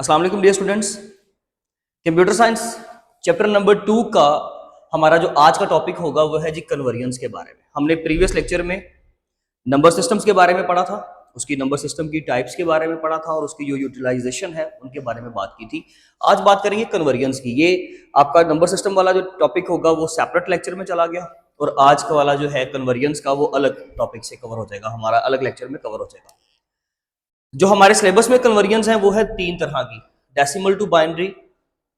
अस्सलाम वालेकुम dear students. Computer science chapter number 2 का हमारा जो आज का टॉपिक होगा वो है जी कन्वर्जन्स के बारे में। हमने प्रीवियस लेक्चर में नंबर सिस्टम्स के बारे में पढ़ा था, उसकी नंबर सिस्टम की टाइप्स के बारे में पढ़ा था और उसकी जो यूटिलाइजेशन है उनके बारे में बात की थी। आज बात करेंगे कन्वर्जन्स की। ये आपका नंबर सिस्टम वाला जो टॉपिक होगा वो सेपरेट लेक्चर में चला गया और आज का वाला जो है कन्वर्जन्स का वो अलग टॉपिक से कवर हो जाएगा, हमारा अलग लेक्चर में कवर हो जाएगा। जो हमारे सिलेबस में कन्वर्जन्स हैं वो है 3 तरह की, decimal to binary,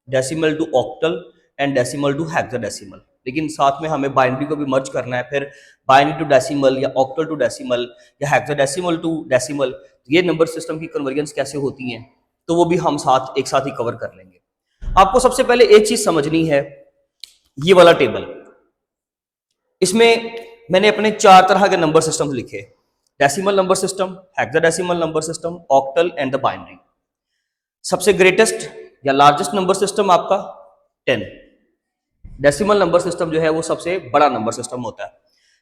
decimal to octal and decimal to hexadecimal. लेकिन साथ में हमें बाइनरी को भी मर्ज करना है, फिर बाइनरी टू डेसिमल या ऑक्टल टू डेसिमल या हेक्साडेसिमल टू डेसिमल। ये नंबर सिस्टम की कन्वर्जन्स कैसे होती हैं तो वो भी हम एक साथ ही कवर कर लेंगे। आपको सबसे पहले एक चीज समझनी है, ये वाला टेबल, इसमें मैंने अपने 4 तरह के नंबर सिस्टम लिखे, decimal number system, hexadecimal number system, octal and the binary. सबसे ग्रेटेस्ट या लार्जेस्ट नंबर सिस्टम आपका 10। डेसिमल नंबर सिस्टम जो है वो सबसे बड़ा नंबर सिस्टम होता है।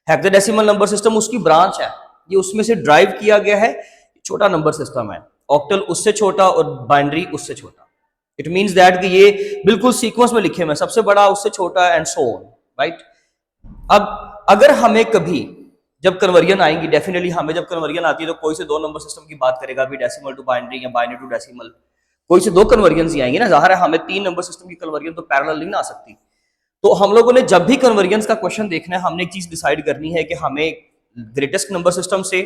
हेक्साडेसिमल नंबर सिस्टम उसकी ब्रांच है, ये उसमें से ड्राइव किया गया है, छोटा नंबर सिस्टम है। ऑक्टल उससे छोटा और बाइनरी उससे छोटा। इट मींस दैट कि ये बिल्कुल सीक्वेंस में लिखे हुए, सबसे बड़ा उससे छोटा एंड सो ऑन, राइट। अब अगर हमें कभी जब कन्वर्जन आएंगी, डेफिनेटली हमें जब कन्वर्जन आती है तो कोई से 2 नंबर सिस्टम की बात करेगा, भी डेसिमल टू बाइनरी या बाइनरी टू डेसिमल, कोई से 2 कन्वर्जन ही आएंगी ना। जाहिर है हमें 3 नंबर सिस्टम की कन्वर्जन तो पैरेलल नहीं ना आ सकती। तो हम लोगों ने जब भी कन्वर्जन का क्वेश्चन देखना है, हमने एक चीज डिसाइड करनी है कि हमें ग्रेटेस्ट नंबर सिस्टम से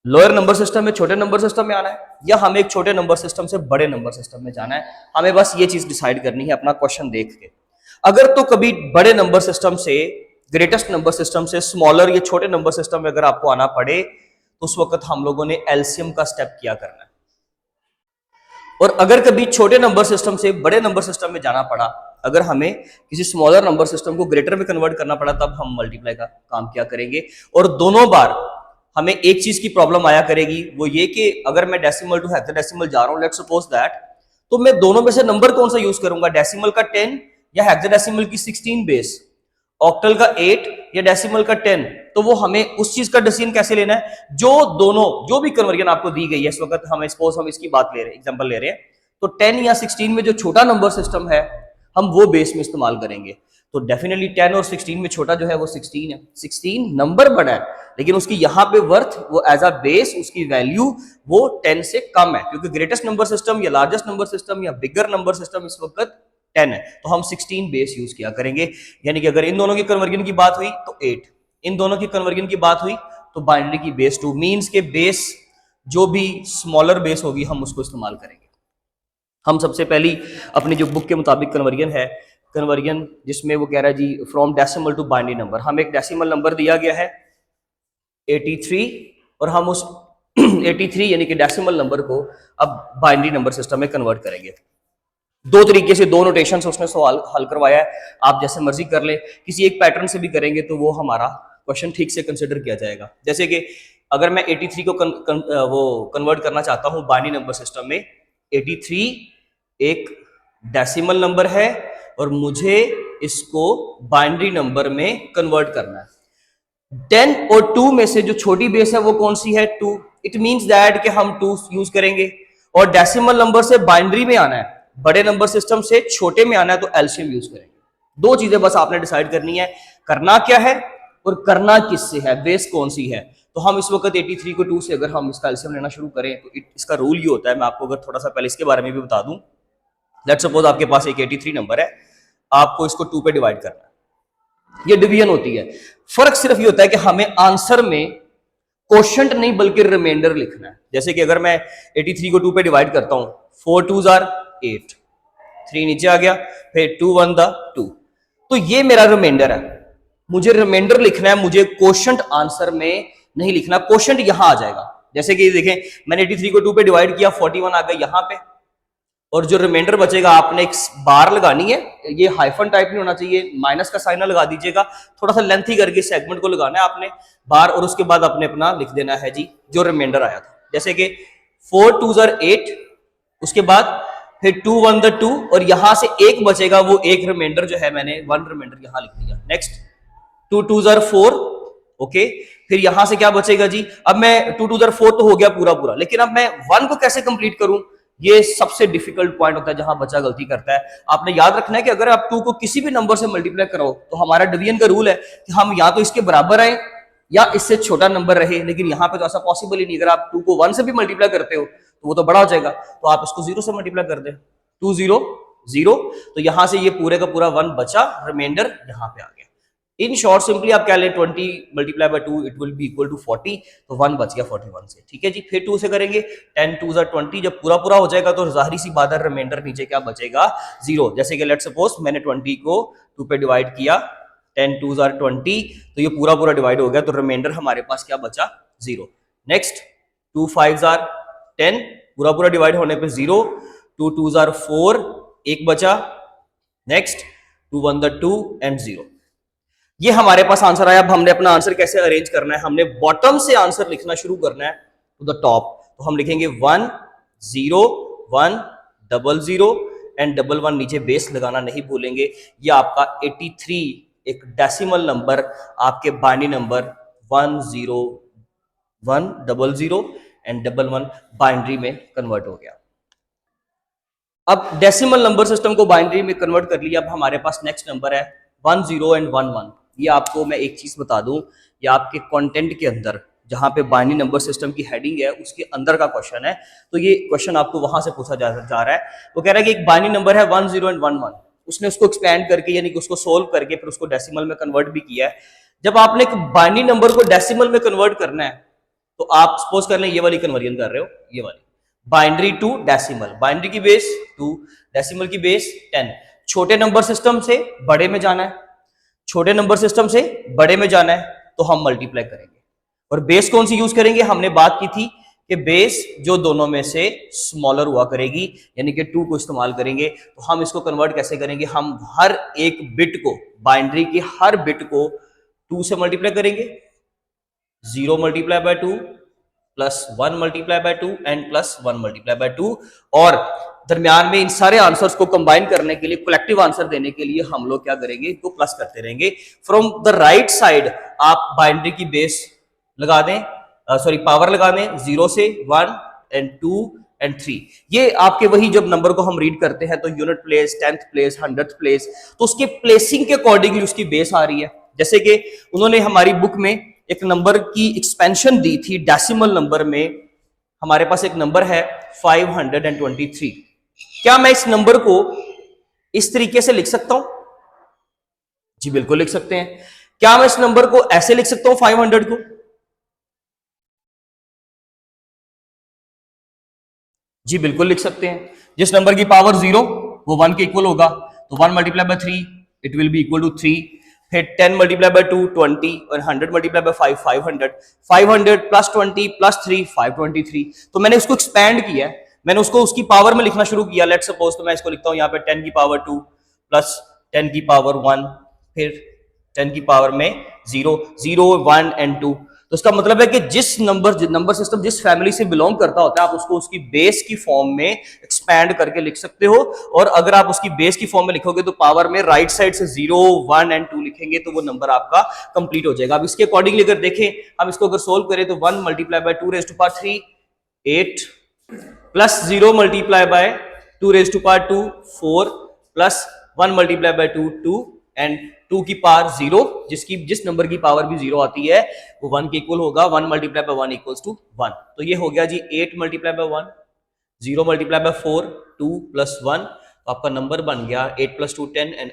लोअर नंबर सिस्टम में, छोटे नंबर सिस्टम में आना है या हमें एक छोटे नंबर सिस्टम से बड़े नंबर सिस्टम में जाना है। हमें बस ये चीज डिसाइड करनी है अपना क्वेश्चन देख के। अगर तो कभी बड़े नंबर सिस्टम से, ग्रेटेस्ट नंबर सिस्टम से स्मॉलर या छोटे नंबर सिस्टम में अगर आपको आना पड़े तो उस वक्त हम लोगों ने एलसीएम का स्टेप किया करना है। और अगर कभी छोटे नंबर सिस्टम से बड़े नंबर सिस्टम में जाना पड़ा, अगर हमें किसी स्मॉलर नंबर सिस्टम को ग्रेटर में कन्वर्ट करना पड़ा, तब हम मल्टीप्लाई का काम किया करेंगे। और दोनों बार हमें एक चीज की प्रॉब्लम आया करेगी, वो ये कि अगर मैं डेसिमल टू हेक्साडेसिमल जा रहा हूं, लेट्स सपोज दैट, तो मैं दोनों में से नंबर कौन सा यूज करूंगा, डेसिमल का 10 या हेक्साडेसिमल की 16 बेस, ऑक्टल का 8 या डेसिमल का 10। तो वो हमें उस चीज का डिसीजन कैसे लेना है, जो भी कन्वर्जन आपको दी गई है इस वक्त, हमें सपोज हम इसकी बात ले रहे हैं, एग्जांपल ले रहे हैं, तो 10 या 16 में जो छोटा नंबर सिस्टम है हम वो बेस में इस्तेमाल करेंगे। तो डेफिनेटली 10 और 16 में छोटा जो है वो 16 है। 16 नंबर बड़ा है लेकिन उसकी यहाँ पे वर्थ, वो एज अ बेस उसकी वैल्यू वो 10 से कम है, क्योंकि ग्रेटेस्ट नंबर सिस्टम या लार्जेस्ट नंबर सिस्टम या बिगर नंबर सिस्टम इस वक्त 10 है, तो हम 16 बेस यूज किया करेंगे। यानी कि अगर इन दोनों की कन्वर्जन की बात हुई तो 8, इन दोनों की कन्वर्जन की बात हुई तो बाइनरी की बेस 2, मींस के बेस जो भी स्मॉलर बेस होगी हम उसको इस्तेमाल करेंगे। हम सबसे पहली अपनी जो बुक के मुताबिक कन्वर्जन है, कन्वर्जन जिसमें वो कह रहा है जी from decimal to binary number, हम एक डेसिमल नंबर दिया गया है 83 और हम उस 83 यानी कि डेसिमल नंबर को अब बाइनरी नंबर सिस्टम में कन्वर्ट करेंगे। 2 तरीके से, 2 नोटेशन से उसने सवाल हल करवाया है, आप जैसे मर्जी कर ले, किसी एक पैटर्न से भी करेंगे तो वो हमारा क्वेश्चन ठीक से कंसिडर किया जाएगा। जैसे कि अगर मैं 83 को वो कन्वर्ट करना चाहता हूं बाइनरी नंबर सिस्टम में, 83 एक डेसिमल नंबर है और मुझे इसको बाइनरी नंबर में कन्वर्ट करना है। 10 और 2 में से जो छोटी बेस है वो कौन सी है, 2। इट मींस दैट कि हम 2 यूज करेंगे। और डेसिमल नंबर से बाइनरी में आना है, बड़े नंबर सिस्टम से छोटे में आना है, तो एलसीएम यूज करेंगे। 2 चीजें बस आपने डिसाइड करनी है, करना क्या है और करना किससे है, बेस कौन सी है। तो हम इस वक्त 83 को 2 से अगर हम इसका एलसीएम लेना शुरू करें तो इसका रूल ये होता है, मैं आपको अगर थोड़ा सा पहले इसके बारे में भी बता दूं। लेट्स सपोज आपके पास एक 83 नंबर है, आपको इसको 2 पे डिवाइड करना है, ये डिवीजन होती है। फर्क सिर्फ ये होता है कि हमें आंसर में कोशेंट नहीं बल्कि रिमाइंडर लिखना है। जैसे कि अगर मैं 83 को 2 पे डिवाइड करता हूं, 4 2s are 8, 3 नीचे आ गया, फिर 2 1 the 2, तो ये मेरा रिमाइंडर है। मुझे रिमाइंडर लिखना है, मुझे कोशेंट आंसर में नहीं लिखना, कोशेंट यहां आ जाएगा। जैसे कि देखें, मैंने 83 को 2 पे डिवाइड किया, 41 आ गया यहां पे, और जो रिमाइंडर बचेगा आपने एक बार लगानी है, ये हाइफन टाइप नहीं होना चाहिए, माइनस का साइन लगा दीजिएगा, थोड़ा सा लेंथी करके सेगमेंट को लगाना है आपने बार, और उसके बाद आपने अपना लिख देना है जी जो रिमाइंडर आया था। जैसे कि 4 2s are 8, उसके बाद फिर 2 1 the 2, और यहां से एक बचेगा, वो एक रिमाइंडर जो है मैंने 1 रिमाइंडर यहां लिख दिया। नेक्स्ट 2 2s are 4, ओके, फिर यहां से क्या बचेगा जी, अब मैं 2 2s are 4 तो हो गया पूरा, लेकिन अब मैं 1 को कैसे कंप्लीट करूं, ये सबसे डिफिकल्ट पॉइंट होता है जहां बच्चा गलती करता है। आपने याद रखना है कि अगर आप 2 को किसी भी नंबर से मल्टीप्लाई करो तो हमारा डिवीजन का रूल है कि हम या तो इसके बराबर आए या इससे छोटा नंबर रहे, लेकिन यहाँ पे तो ऐसा पॉसिबल ही नहीं। अगर आप 2 को 1 से भी मल्टीप्लाई करते हो तो वो तो बड़ा हो जाएगा, तो आप इसको 0 से मल्टीप्लाई कर दे, 2 0 0, तो यहां से ये पूरे का पूरा 1 बचा, रिमाइंडर यहाँ पे आ गया। इन शॉर्ट सिंपली आप क्या लें, 20 multiply by 2 it will be equal to 40, तो 1 बच गया 41 से। ठीक है जी, फिर 2 से करेंगे, 10 2 ज़ा 20, जब पूरा पूरा हो जाएगा तो जाहिर सी बात है रिमाइंडर नीचे क्या बचेगा, 0। जैसे कि लेट सपोज मैंने 20 को 2 पे डिवाइड किया, 10 2 ज़ा 20, तो ये पूरा पूरा डिवाइड हो गया, तो रिमाइंडर हमारे पास क्या बचा, 0। नेक्स्ट 2 5 ज़ा 10, पूरा पूरा डिवाइड होने पे 0, 2 2 ज़ा 4, 1 बचा। नेक्स्ट 2 1 ज़ा 2 एंड 0। ये हमारे पास आंसर आया। अब हमने अपना आंसर कैसे अरेंज करना है, हमने बॉटम से आंसर लिखना शुरू करना है टू द टॉप। तो हम लिखेंगे 1 0 1 0 0 एंड 1 1 नीचे बेस लगाना नहीं भूलेंगे। ये आपका 83 एक डेसिमल नंबर, आपके बाइनरी नंबर 1 0 1 0 0 एंड 1 1 बाइनरी में कन्वर्ट हो गया। अब डेसिमल नंबर सिस्टम को बाइनरी में कन्वर्ट कर लिया। अब हमारे पास नेक्स्ट नंबर है 1 0 एंड 1 1। ये आपको मैं एक चीज बता दूं, ये आपके कंटेंट के अंदर जहां पे बाइनरी नंबर सिस्टम की हेडिंग है उसके अंदर का क्वेश्चन है, तो ये क्वेश्चन आपको वहां से पूछा जा रहा है। वो कह रहा है कि एक बाइनरी नंबर है 1 0 एंड 1 1, उसने उसको एक्सपेंड करके यानी कि उसको सोल्व करके फिर उसको डेसिमल में कन्वर्ट भी किया है। जब आपने एक बाइनरी नंबर को डेसिमल में कन्वर्ट करना है तो आप सपोज कर लें ये वाली कन्वर्जन कर रहे हो, ये वाली बाइनरी टू डेसिमल, बाइनरी की बेस 2, डेसिमल की बेस 10। छोटे नंबर सिस्टम से बड़े में जाना है, छोटे नंबर सिस्टम से बड़े में जाना है, तो हम मल्टीप्लाई करेंगे। और बेस कौन सी यूज करेंगे, हमने बात की थी कि बेस जो दोनों में से स्मॉलर हुआ करेगी, यानी कि 2 को इस्तेमाल करेंगे। तो हम इसको कन्वर्ट कैसे करेंगे, हम हर एक बिट को, बाइनरी के हर बिट को 2 से मल्टीप्लाई करेंगे, 0 multiply by 2 plus 1 multiply by 2 and plus 1 multiply by 2। और दरमियान में इन सारे आंसर्स को कंबाइन करने के लिए, कलेक्टिव आंसर देने के लिए हम लोग क्या करेंगे, इनको प्लस करते रहेंगे। फ्रॉम द राइट साइड आप बाइनरी की बेस लगा दें, सॉरी पावर लगा दें, 0 से 1 एंड 2 एंड 3। ये आपके वही जब नंबर को हम रीड करते हैं तो unit place, 10th place, 100th place, तो उसके प्लेसिंग के अकॉर्डिंगली उसकी बेस आ रही है। जैसे कि उन्होंने हमारी बुक में एक नंबर की एक्सपेंशन दी थी डेसिमल नंबर में, हमारे पास एक नंबर है 523। क्या मैं इस नंबर को इस तरीके से लिख सकता हूं, जी बिल्कुल लिख सकते हैं। क्या मैं इस नंबर को ऐसे लिख सकता हूं 500 को, जी बिल्कुल लिख सकते हैं। जिस नंबर की पावर 0 वो 1 के इक्वल होगा, तो 1 multiply by 3 it will be equal to 3। फिर 10 मल्टीप्लाई बाय 2 20 और 100 मल्टीप्लाई बाय 5 500, 500 प्लस 20 प्लस 3 523। तो मैंने इसको एक्सपैंड किया है, मैंने उसको उसकी पावर में लिखना शुरू किया। लेट सपोज तो मैं इसको लिखता हूं यहाँ पे 10 की पावर 2 प्लस 10 की पावर 1, फिर 10 की पावर में 0 0 1 एंड 2। तो इसका मतलब है कि जिस नंबर सिस्टम जिस फैमिली से बिलोंग करता होता है आप उसको उसकी बेस की फॉर्म में एक्सपैंड करके लिख सकते हो। और अगर आप उसकी बेस की फॉर्म में लिखोगे तो पावर में राइट साइड से 0 1 एंड 2 लिखेंगे तो वो नंबर आपका कंप्लीट हो जाएगा। अब इसके अकॉर्डिंगली अगर देखें, हम इसको अगर सोल्व करें तो 1 multiply by 2 raise to power 3 8 plus 0 multiply by 2 raise to power 2 4 plus 1 multiply by 2 2 and 2 की पावर 0, जिस नंबर की पावर भी 0 आती है वो 1 के इक्वल होगा। 1 मल्टीप्लाई बाय 1 इक्वल्स टू 1। तो ये हो गया जी 8 multiply by 1, 0 multiply bye 4 2 plus 1, तो आपका नंबर बन गया 8 प्लस 2 10 एंड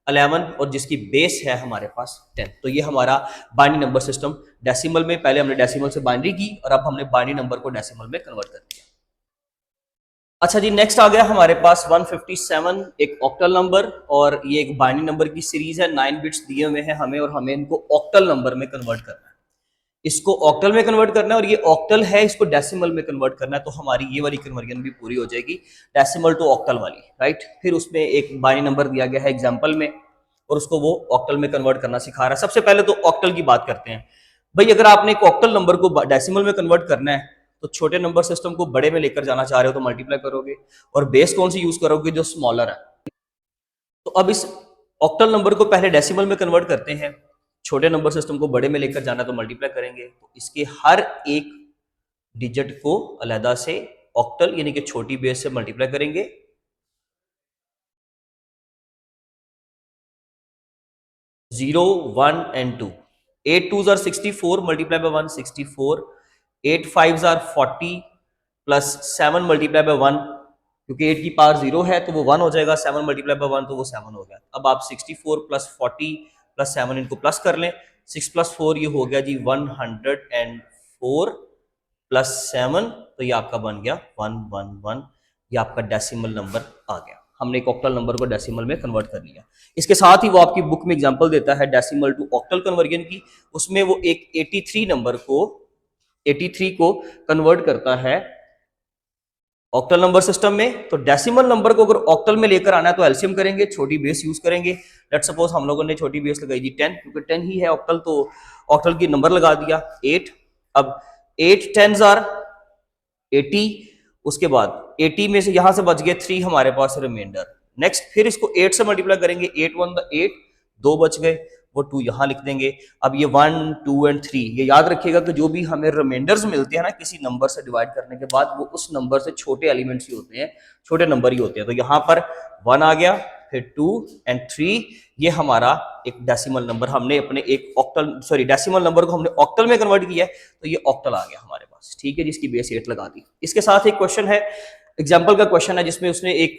11 और जिसकी बेस है हमारे पास 10। तो ये हमारा बाइनरी नंबर सिस्टम डेसिमल में, पहले हमने डेसिमल से बाइनरी की और अब हमने बाइनरी नंबर को डेसिमल में कन्वर्ट कर दिया। अच्छा जी, नेक्स्ट आ गया हमारे पास 157, एक ऑक्टल नंबर, और ये एक बाइनरी नंबर की सीरीज है। 9 बिट्स दिए हुए हैं हमें और हमें इनको ऑक्टल नंबर में कन्वर्ट करना है। इसको ऑक्टल में कन्वर्ट करना है और ये ऑक्टल है, इसको डेसिमल में कन्वर्ट करना है। तो हमारी ये वाली कन्वर्जन भी पूरी हो जाएगी, डेसिमल टू ऑक्टल वाली, राइट। फिर उसमें एक बाइनरी नंबर दिया गया है एग्जाम्पल में और उसको वो ऑक्टल में कन्वर्ट करना सिखा रहा है। सबसे पहले तो ऑक्टल की बात करते हैं। भाई अगर आपने एक ऑक्टल नंबर को डेसिमल में कन्वर्ट करना है तो छोटे नंबर सिस्टम को बड़े में लेकर जाना चाह रहे हो तो मल्टीप्लाई करोगे, और बेस कौन सी यूज करोगे, जो स्मॉलर है। तो अब इस ऑक्टल नंबर को पहले डेसिमल में कन्वर्ट करते हैं, छोटे नंबर सिस्टम को बड़े में लेकर जाना तो मल्टीप्लाई करेंगे। तो इसके हर एक डिजिट को अलहदा से ऑक्टल यानी कि छोटी बेस से मल्टीप्लाई करेंगे, 0, 1 and 2, 8 2s are 64 multiply by 1 64, 8 5s are 40 plus 7 multiply by 1, क्योंकि 8 की पावर 0 है तो वो 1 हो जाएगा, 7 मल्टीप्लाई बाय 1 तो वो 7 हो गया। अब आप 64 प्लस 40 प्लस 7 इनको प्लस कर लें, 6 प्लस 4 ये हो गया जी 104 प्लस 7, तो ये आपका बन गया 111, ये आपका डेसिमल नंबर आ गया। हमने एक ऑक्टल नंबर को डेसिमल में कन्वर्ट कर लिया। इसके साथ ही वो आपकी बुक में एग्जांपल देता है डेसिमल टू ऑक्टल कन्वर्जन की, उसमें वो एक 83 नंबर को 83 को कन्वर्ट करता है ऑक्टल नंबर सिस्टम में। तो डेसिमल नंबर को अगर ऑक्टल में लेकर आना है तो एलसीएम करेंगे, छोटी बेस यूज करेंगे। लेट सपोज हम लोगों ने छोटी बेस लगाई जी 10, क्योंकि 10 ही है ऑक्टल, तो ऑक्टल की नंबर लगा दिया 8। अब 8 10s आर 80, उसके बाद 80 में से यहां से बच गए 3 हमारे पास रिमाइंडर। नेक्स्ट फिर इसको 8 से मल्टीप्लाई करेंगे, 8 1 8, 2 बच गए, वो 2 यहां लिख देंगे। अब ये 1 2 एंड 3, ये याद रखिएगा कि जो भी हमें रिमाइंडर्स मिलते हैं ना किसी नंबर से डिवाइड करने के बाद, वो उस नंबर से छोटे एलिमेंट्स ही होते हैं, छोटे नंबर ही होते हैं। तो यहाँ पर 1 आ गया, फिर 2 एंड 3, ये हमारा एक डेसिमल नंबर, हमने अपने एक ऑक्टल डेसिमल नंबर को हमने ऑक्टल में कन्वर्ट किया है, तो ये ऑक्टल आ गया हमारे पास। ठीक है, जिसकी बेस 8 लगा दी। इसके साथ एक क्वेश्चन है, एग्जाम्पल का क्वेश्चन है, जिसमें उसने एक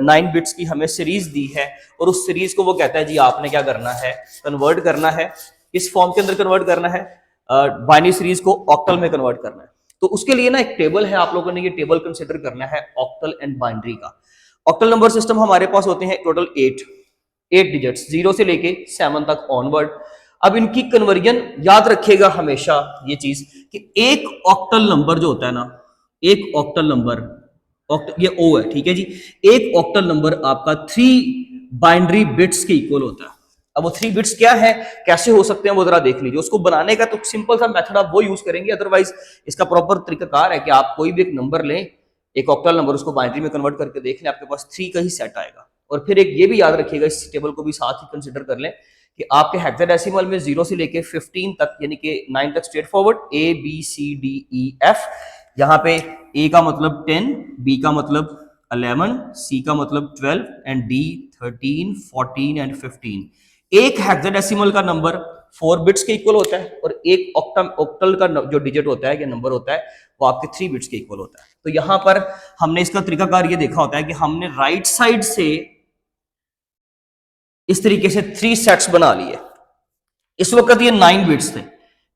9 बिट्स की हमें सीरीज दी है, और उस सीरीज को वो कहता है जी आपने क्या करना है, कन्वर्ट करना है, इस फॉर्म के अंदर कन्वर्ट करना है, बाइनरी सीरीज को ऑक्टल में कन्वर्ट करना है। तो उसके लिए ना एक टेबल है, आप लोगों ने ये टेबल कंसिडर करना है ऑक्टल एंड बाइनरी का। ऑक्टल नंबर सिस्टम हमारे पास होते हैं टोटल 8 डिजिट्स, 0 से लेके 7 तक ऑनवर्ड। अब इनकी कन्वर्जन याद रखिएगा हमेशा ये चीज कि एक ऑक्टल नंबर जो होता है ना, एक ऑक्टल नंबर, ये O है, ठीक है जी, एक ऑक्टल नंबर आपका 3 बाइनरी बिट्स के इक्वल होता है। अब वो 3 बिट्स क्या है, कैसे हो सकते हैं, वो जरा देख लीजिए। उसको बनाने का तो सिंपल सा मेथड आप वो यूज करेंगे, अदरवाइज इसका प्रॉपर तरीकाकार है कि आप कोई भी एक नंबर लें, एक ऑक्टल नंबर, उसको बाइनरी में कन्वर्ट करके देख लें, आपके पास 3 का ही सेट आएगा। और फिर एक ये भी याद रखिएगा, इस टेबल को भी साथ ही कंसिडर कर लें कि आपके हेक्साडेसिमल में 0 से लेके 15 तक यानी कि 9 तक स्ट्रेट फॉरवर्ड ABCDEF, यहाँ पे A का मतलब 10, B का मतलब 11, C का मतलब 12 एंड D 13 14 एंड 15। एक हेक्साडेसिमल का नंबर 4 बिट्स के इक्वल होता है, और एक ऑक्टल का जो डिजिट होता है, या नंबर होता है, वो आपके 3 बिट्स के इक्वल होता है। तो यहां पर हमने इसका तरीकाकार ये देखा होता है कि हमने राइट साइड से इस तरीके से 3 सेट्स बना लिए। इस वक्त ये 9 बिट्स थे,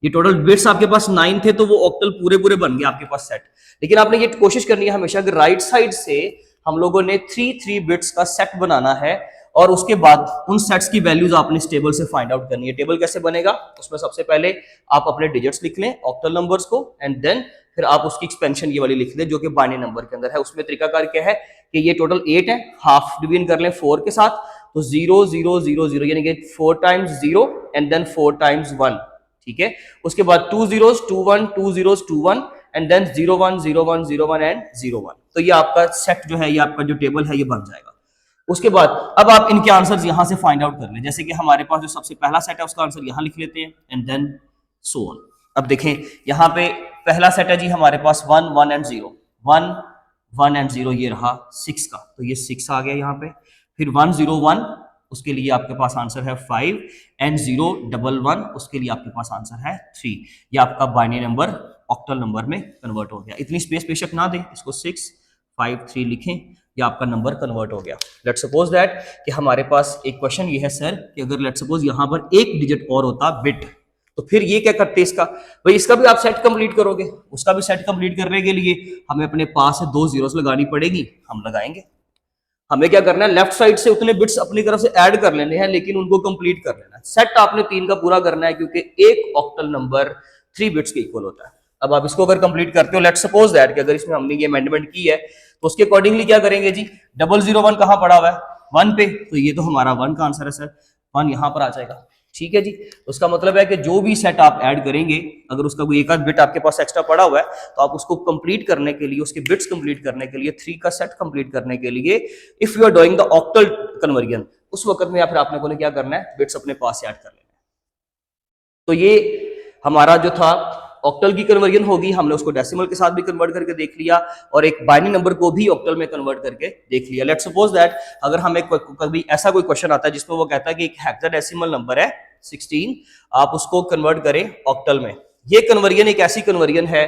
ये टोटल बिट्स आपके पास 9 थे, तो वो ऑक्टल पूरे पूरे बन गए आपके पास सेट। लेकिन आपने ये कोशिश करनी है हमेशा कि राइट साइड से हम लोगों ने 3 बिट्स का सेट बनाना है, और उसके बाद उन सेट्स की वैल्यूज आपने इस टेबल से फाइंड आउट करनी है। टेबल कैसे बनेगा, उसमें सबसे पहले आप अपने डिजिट्स लिख लें ऑक्टल नंबर्स को, एंड देन फिर आप उसकी एक्सपेंशन ये वाली लिख लें जो कि बाइनरी नंबर के अंदर है। उसमें तरीकाकार क्या है कि ये टोटल 8 है, हाफ डिवीजन कर लें 4 के साथ, तो 0 0 0 0 यानी कि 4 टाइम्स 0 एंड देन 4 टाइम्स 1, ठीक है। उसके बाद 2 zeros 2 1 2 zeros 2 1 and then 0 1 0 1 0 1 and 0 1। तो ये आपका सेट जो है, ये आपका जो टेबल है, ये बन जाएगा। उसके बाद अब आप इनके आंसर्स यहां से फाइंड आउट कर लें। जैसे कि हमारे पास जो सबसे पहला सेट है उसका आंसर यहां लिख लेते हैं, एंड देन सो ऑन। अब देखें यहाँ पे पहला सेट है जी हमारे पास 1 1 एंड 0, 1 1 एंड 0 ये रहा 6 का, तो ये 6 आ गया यहाँ पे। फिर 1 0 1, उसके लिए आपके पास आंसर है 5, एंड 0 1 1, उसके लिए आपके पास आंसर है 3। ये आपका बाइनरी नंबर ऑक्टल नंबर में कन्वर्ट हो गया। इतनी स्पेस बेशक ना दें, इसको 6 5 3 लिखें, ये आपका नंबर कन्वर्ट हो गया। लेट्स सपोज दैट कि हमारे पास एक क्वेश्चन ये है सर कि अगर लेट्स सपोज यहाँ पर एक डिजिट और होता बिट, तो फिर ये क्या करते इसका, भाई इसका भी आप सेट कंप्लीट करोगे, उसका भी सेट कंप्लीट करने के लिए हमें अपने पास से 2 zeros लगानी पड़ेगी, हम लगाएंगे। हमें क्या करना है, लेफ्ट साइड से उतने बिट्स अपनी तरफ से ऐड कर लेने हैं, लेकिन उनको कंप्लीट कर लेना है। सेट आपने 3 का पूरा करना है, क्योंकि एक ऑक्टल नंबर 3 बिट्स के इक्वल होता है। अब आप इसको अगर कंप्लीट करते हो, लेट्स सपोज दैट कि अगर इसमें हमने ये अमेंडमेंट की है, तो उसके अकॉर्डिंगली क्या करेंगे जी, 001 कहां पड़ा हुआ है, 1 पे, तो ये तो हमारा 1 का आंसर है सर, 1 यहां पर आ जाएगा। ठीक है जी, उसका मतलब है कि जो भी सेट आप ऐड करेंगे, अगर उसका कोई एक आध बिट आपके पास एक्स्ट्रा पड़ा हुआ है, तो आप उसको कंप्लीट करने के लिए, उसके बिट्स कंप्लीट करने के लिए, 3 का सेट कंप्लीट करने के लिए, if you are doing the octal conversion, उस वक्त में या फिर आपने को क्या करना है, बिट्स अपने पास ऐड कर लेना है। तो ये हमारा जो था ऑक्टल की कन्वर्जन होगी, हमने उसको डेसिमल के साथ भी कन्वर्ट करके देख लिया और एक बाइनरी नंबर को भी ऑक्टल में कन्वर्ट करके देख लिया। लेट्स सपोज दैट अगर हमें कभी ऐसा कोई क्वेश्चन आता है जिसमें वो कहता है कि एक हेक्साडेसिमल नंबर है 16, आप उसको कन्वर्ट करें ऑक्टल में। ये कन्वर्जन एक ऐसी कन्वर्जन है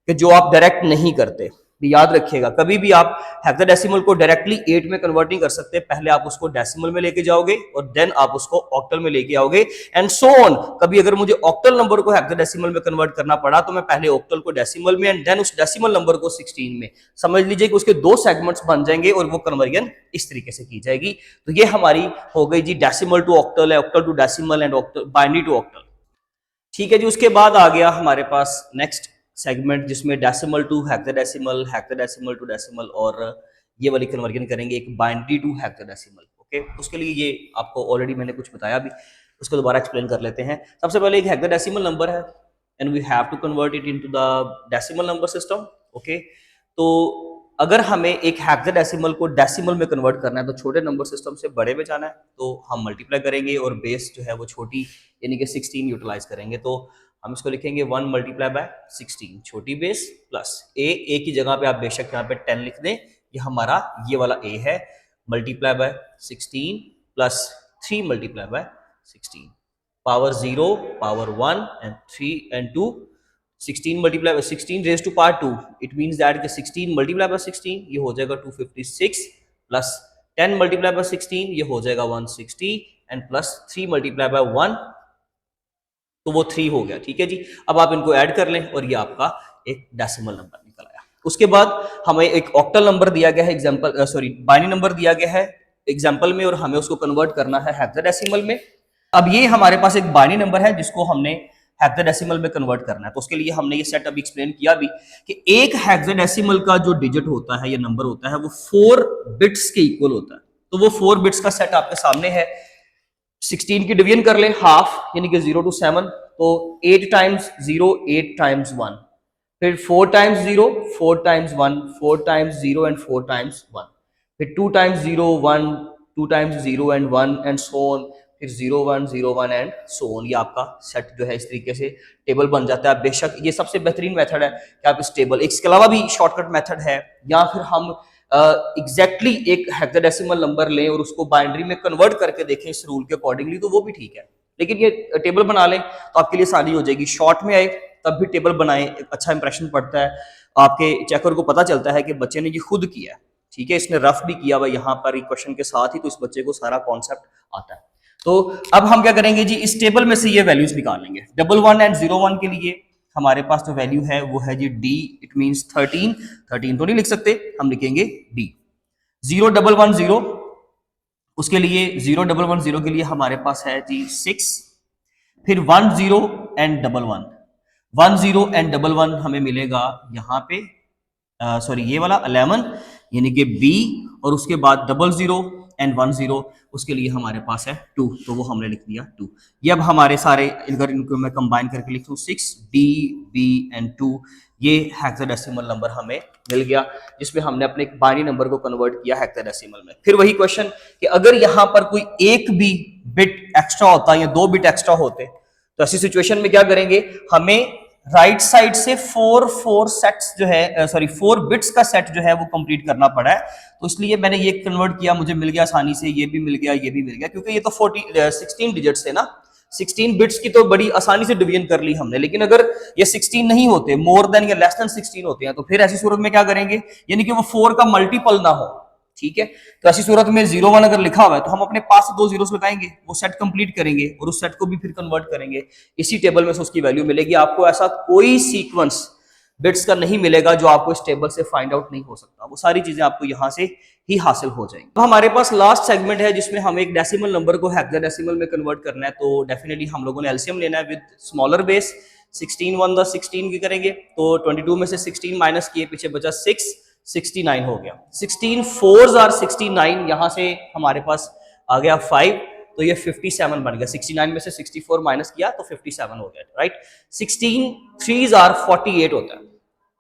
कि जो आप डायरेक्ट नहीं करते। याद रखिएगा, कभी भी आप हेक्साडेसिमल को डायरेक्टली 8 में कन्वर्ट नहीं कर सकते, पहले आप उसको डेसिमल में लेके जाओगे और देन आप उसको ऑक्टल में लेके आओगे एंड सो ऑन। कभी अगर मुझे ऑक्टल नंबर को हेक्साडेसिमल में कन्वर्ट करना पड़ा तो मैं पहले ऑक्टल को डेसिमल में एंड देन उस डेसिमल नंबर को 16 में। समझ लीजिए कि उसके 2 सेगमेंट्स बन जाएंगे और वो कन्वर्जन इस तरीके से की जाएगी। तो ये हमारी हो गई जी डेसिमल टू ऑक्टल है, octal to decimal and binary to octal. ठीक है जी, उसके बाद आ गया हमारे पास नेक्स्ट सेगमेंट जिसमें decimal to hexadecimal, hexadecimal to decimal और ये वाली कन्वर्जन करेंगे एक बाइनरी टू हेक्साडेसिमल। ओके, उसके लिए ये आपको ऑलरेडी मैंने कुछ बताया भी, उसको दोबारा एक्सप्लेन कर लेते हैं। सबसे पहले एक हेक्साडेसिमल नंबर है and we have to convert it into the decimal number system. Okay, तो अगर हमें एक हेक्साडेसिमल को डेसिमल में कन्वर्ट करना है तो छोटे नंबर सिस्टम से बड़े में जाना है, तो हम मल्टीप्लाई करेंगे और बेस जो है वो छोटी यानी कि 16 यूटिलाइज करेंगे। तो हम इसको लिखेंगे 1 मल्टीप्लाई बाय 16, छोटी बेस प्लस ए की जगह पे आप बेशक यहाँ पे 10 लिख दें, ये हमारा ये वाला ए है, multiply by 16 plus 3 multiply by 16, power 0 power 1 and 3 and 2, 16 multiply by 16 raise to power 2, it means that कि 16 मल्टीप्लाई बाय 16 ये हो जाएगा 256 प्लस 10 मल्टीप्लाई बाय 16 ये हो जाएगा 160 एंड प्लस 3 मल्टीप्लाई बाय 1 तो वो 3 हो गया। ठीक है जी, अब आप इनको ऐड कर लें और ये आपका एक डेसिमल नंबर निकल आया। उसके बाद हमें एक ऑक्टल नंबर दिया गया है, एग्जांपल सॉरी बाइनरी नंबर दिया गया है एग्जांपल में और हमें उसको कन्वर्ट करना है हेक्साडेसिमल में। अब ये हमारे पास एक बाइनरी नंबर है जिसको हमने हेक्साडेसिमल में कन्वर्ट करना है, तो उसके लिए हमने ये सेट अभी एक्सप्लेन किया भी कि एक हेक्साडेसिमल का जो डिजिट होता है या नंबर होता है वो 4 बिट्स के इक्वल होता है। तो वो 4 बिट्स का सेट आपके सामने है। 16 की डिवीजन कर ले हाफ यानी कि 0 to 7, तो 8 टाइम्स 0 8 टाइम्स 1, फिर 4 times 0 4 times 1 4 times 0 and 4 times 1, फिर 2 times 0 1 2 times 0 and 1 and so on, फिर 0 1 0 1 एंड सो ऑन। ये आपका सेट जो है इस तरीके से टेबल बन जाता है। बेशक ये सबसे बेहतरीन मेथड है कि आप इस टेबल, इसके अलावा भी शॉर्टकट मेथड है, या फिर हम एग्जैक्टली एक हेक्साडेसिमल नंबर लें और उसको बाइनरी में कन्वर्ट करके देखें इस रूल के अकॉर्डिंगली, तो वो भी ठीक है। लेकिन ये टेबल बना लें तो आपके लिए आसानी हो जाएगी। शॉर्ट में आए तब भी टेबल बनाएं, एक अच्छा इंप्रेशन पड़ता है, आपके चेकर को पता चलता है कि बच्चे ने ये खुद किया है। ठीक है, इसने रफ भी किया हुआ यहाँ पर क्वेश्चन के साथ ही, तो इस बच्चे को सारा कॉन्सेप्ट आता है। तो अब हम क्या करेंगे जी, इस टेबल में से ये वैल्यूज निकालेंगे। 11 एंड 01 के लिए हमारे पास जो वैल्यू है वो है जी डी, इट मींस 13 तो नहीं लिख सकते, हम लिखेंगे डी। 0110 उसके लिए 0110 के लिए हमारे पास है जी 6, फिर 10 एंड 11 10 एंड 11 हमें मिलेगा यहाँ पे सॉरी ये वाला 11 यानी कि बी, और उसके बाद 00 एंड 10 उसके लिए हमारे पास है 2, तो वो हमने लिख दिया 2। ये अब हमारे सारे अगर इनको मैं कंबाइन करके लिख दूं 6 डी बी एंड 2, ये हेक्साडेसिमल नंबर हमें मिल गया जिसमें हमने अपने एक बाइनरी नंबर को कन्वर्ट किया हेक्साडेसिमल में। फिर वही क्वेश्चन कि अगर यहाँ पर कोई एक भी बिट एक्स्ट्रा होता या 2 बिट एक्स्ट्रा होते तो ऐसी सिचुएशन में क्या करेंगे, हमें राइट साइड से 4 सेट्स जो है सॉरी 4 बिट्स का सेट जो है वो कंप्लीट करना पड़ा है। तो इसलिए मैंने ये कन्वर्ट किया, मुझे मिल गया आसानी से, ये भी मिल गया ये भी मिल गया, क्योंकि ये तो 16 डिजिट्स है ना, 16 बिट्स की तो बड़ी आसानी से डिवीजन कर ली हमने। लेकिन अगर ये 16 नहीं होते, मोर देन या लेस देन 16 होते हैं, तो फिर ऐसी सूरत में क्या करेंगे, यानी कि वो 4 का मल्टीपल ना हो। ठीक है, तो ऐसी सूरत में 01 अगर लिखा हुआ है तो हम अपने पास 2 जीरोस लगाएंगे, वो सेट कंप्लीट करेंगे और उस सेट को भी फिर कन्वर्ट करेंगे, इसी टेबल में से उसकी वैल्यू मिलेगी। आपको ऐसा कोई सीक्वेंस बिट्स का नहीं मिलेगा जो आपको इस टेबल से फाइंड आउट नहीं हो सकता, वो सारी चीजें आपको यहाँ से ही हासिल हो जाएंगी। तो हमारे पास लास्ट सेगमेंट है जिसमें हम एक डेसिमल नंबर को हेक्साडेसिमल में कन्वर्ट करना है। तो डेफिनेटली हम लोगों ने एलसीएम लेना है विद स्मॉलर बेस। 16 1 16 की करेंगे तो 22 में से 16 माइनस किए, पीछे बचा 6, 69 हो गया। 16 4s आर 69, यहां से हमारे पास आ गया 5, तो ये 57 बन गया। 69 में से 64 माइनस किया तो 57 हो गया, राइट। 16 3s आर 48 होता है,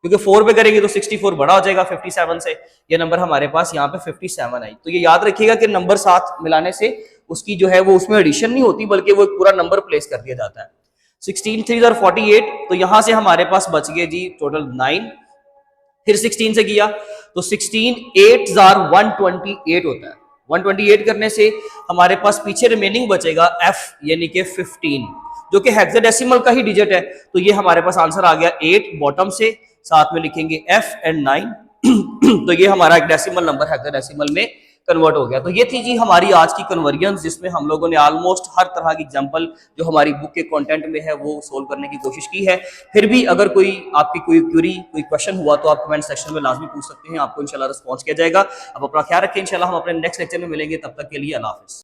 क्योंकि 4 पे करेंगे तो 64 बड़ा हो जाएगा 57 से, ये नंबर हमारे पास यहाँ पे 57 आई। तो ये याद रखिएगा कि नंबर साथ मिलाने से उसकी जो है वो उसमें एडिशन नहीं होती, बल्कि वो एक पूरा नंबर प्लेस कर दिया जाता है। 16 3 और 48, तो यहां से हमारे पास बच गए जी टोटल 9। फिर 16 से किया तो 16 8 जार 128 होता है। 128 करने से हमारे पास पीछे रिमेनिंग बचेगा f यानी कि 15, जो कि हेक्साडेसिमल का ही डिजिट है। तो ये हमारे पास आंसर आ गया 8 बॉटम से, साथ में लिखेंगे f एंड 9 तो ये हमारा एक डेसिमल नंबर हेक्साडेसिमल में कन्वर्ट हो गया। तो ये थी जी हमारी आज की कन्वर्जन, जिसमें हम लोगों ने ऑलमोस्ट हर तरह की एग्जांपल जो हमारी बुक के कंटेंट में है वो सोल्व करने की कोशिश की है। फिर भी अगर कोई आपकी कोई क्वेरी कोई क्वेश्चन हुआ तो आप कमेंट सेक्शन में लाजमी पूछ सकते हैं, आपको इंशाल्लाह रिस्पॉन्स किया जाएगा। अब अपना ख्याल रखें, इंशाल्लाह हम अपने नेक्स्ट लेक्चर में मिलेंगे, तब तक के लिए अल्लाह हाफिज़।